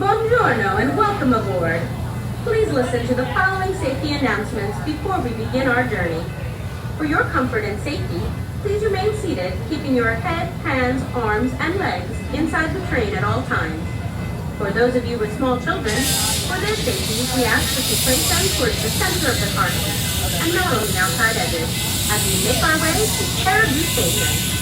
Buongiorno and welcome aboard. Please listen to the following safety announcements before we begin our journey. For your comfort and safety, please remain seated, keeping your head, hands, arms, and legs inside the train at all times. For those of you with small children, for their safety, we ask that you place them towards the center of the carriage, and not on the outside edges, as we make our way to Caribou Station.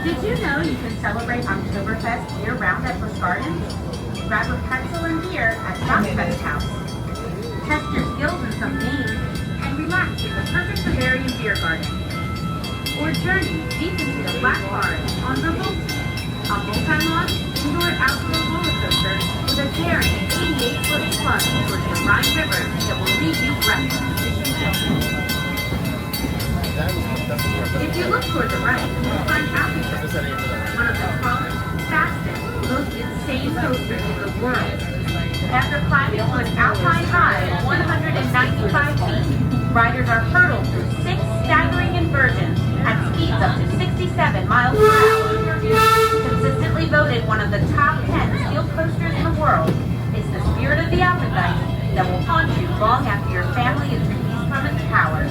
Did you know you can celebrate Oktoberfest year-round at Busch Gardens? Grab a pretzel and beer at Fest House. Test your skills in some games and relax in the perfect Bavarian beer garden. Or journey deep into the Black Forest on the Loch, a multi-launch indoor-outdoor roller coaster with a daring 88-foot plunge towards the Rhine River that will leave you breathless. If you look toward the right, you'll find Pantheon, one of the tallest, fastest, most insane coasters in the world. After climbing to an alpine high of 195 feet, riders are hurtled through 6 staggering inversions at speeds up to 67 miles per hour. Consistently voted one of the top 10 steel coasters in the world, it's the spirit of the Alpengeist that will haunt you long after your family is released from its power.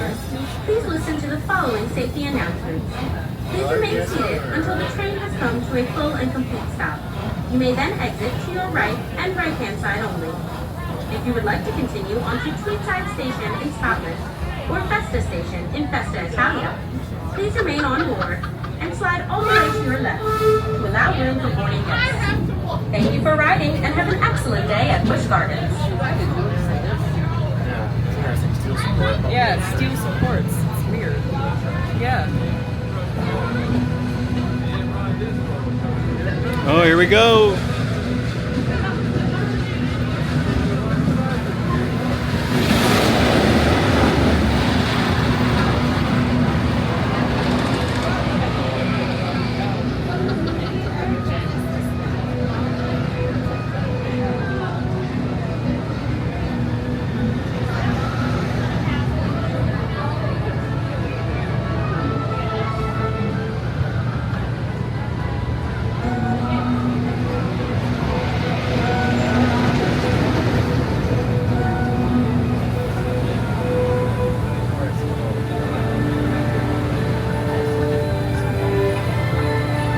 passengers, please listen to the following safety announcements. Please remain seated until the train has come to a full and complete stop. You may then exit to your right and right-hand side only. If you would like to continue on to Tweedside Station in Scotland or Festa Station in Festa Italia, please remain on board and slide all the way to your left to allow room for boarding guests. Thank you for riding and have an excellent day at Busch Gardens. Yeah, steel supports. It's weird. Yeah. Oh, here we go.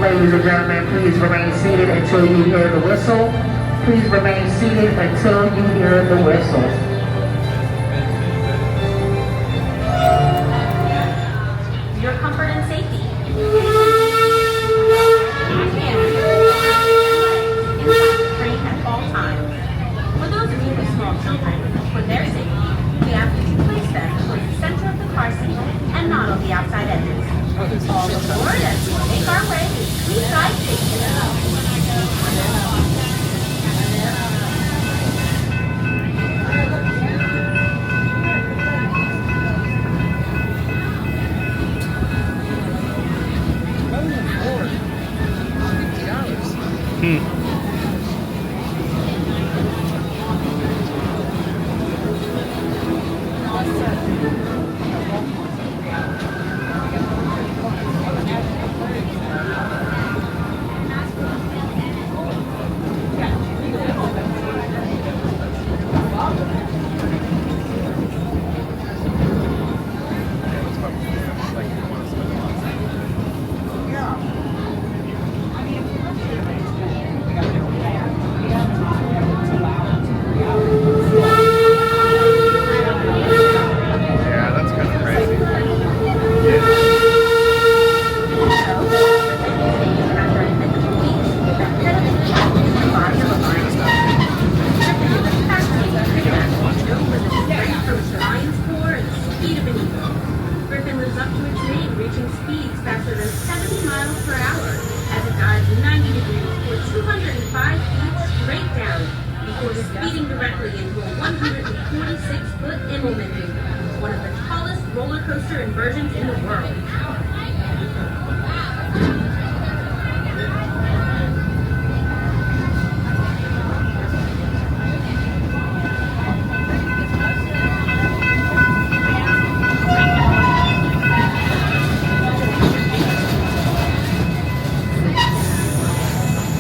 Ladies and gentlemen, please remain seated until you hear the whistle. Please remain seated until you hear the whistle. For your comfort and safety, inside the train at all times. For those of you with small children, for their safety, we ask you to place them towards the center of the car seat and not on the outside edges. All aboard as we make our way to Tweedside Station. Griffin lives up to its name, reaching speeds faster than 70 miles per hour as it dives 90 degrees or 205 feet straight down before speeding directly into a 146-foot Immelman loop, one of the tallest roller coaster inversions in the world.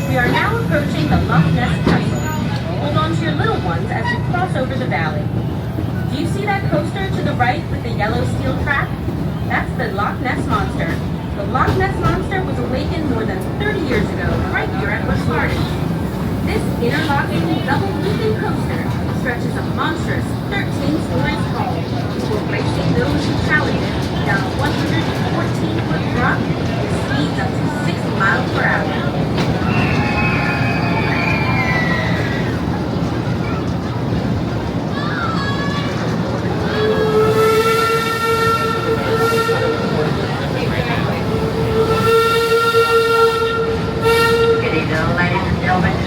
We are now approaching the Lochness Trestle. Hold on to your little ones as we cross over the valley. Do you see that coaster to the right with the yellow steel track? That's the Lochness Monster. The Lochness Monster was awakened more than 30 years ago, right here at Busch Gardens. This interlocking double-looping coaster stretches a monstrous 13 stories tall before racing those who challenge it down a 114-foot drop with speeds up to 60 miles per hour.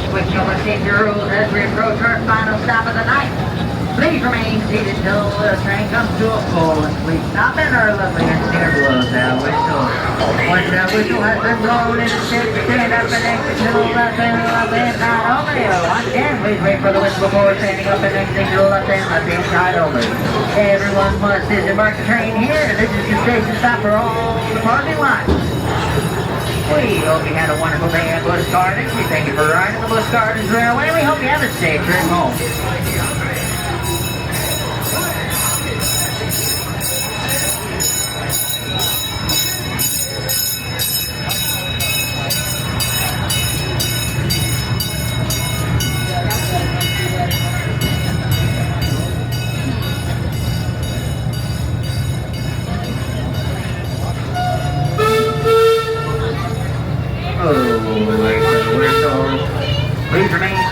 Switch over safety rules as we approach our final stop of the night. Please remain seated till the train comes to a full and complete stop and our lovely engineer blows that whistle. Once that whistle has been blown, it is safe to stand up and exit to the left and not only. Once again, please wait for the whistle before standing up and exiting to the left-hand side only. Everyone must disembark the train here. This is your station stop for all the parking lots. We hope you had a wonderful day at Busch Gardens. We thank you for riding the Busch Gardens Railway. We hope you have a safe trip home.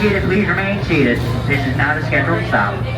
seated, please remain seated. This is not a scheduled stop.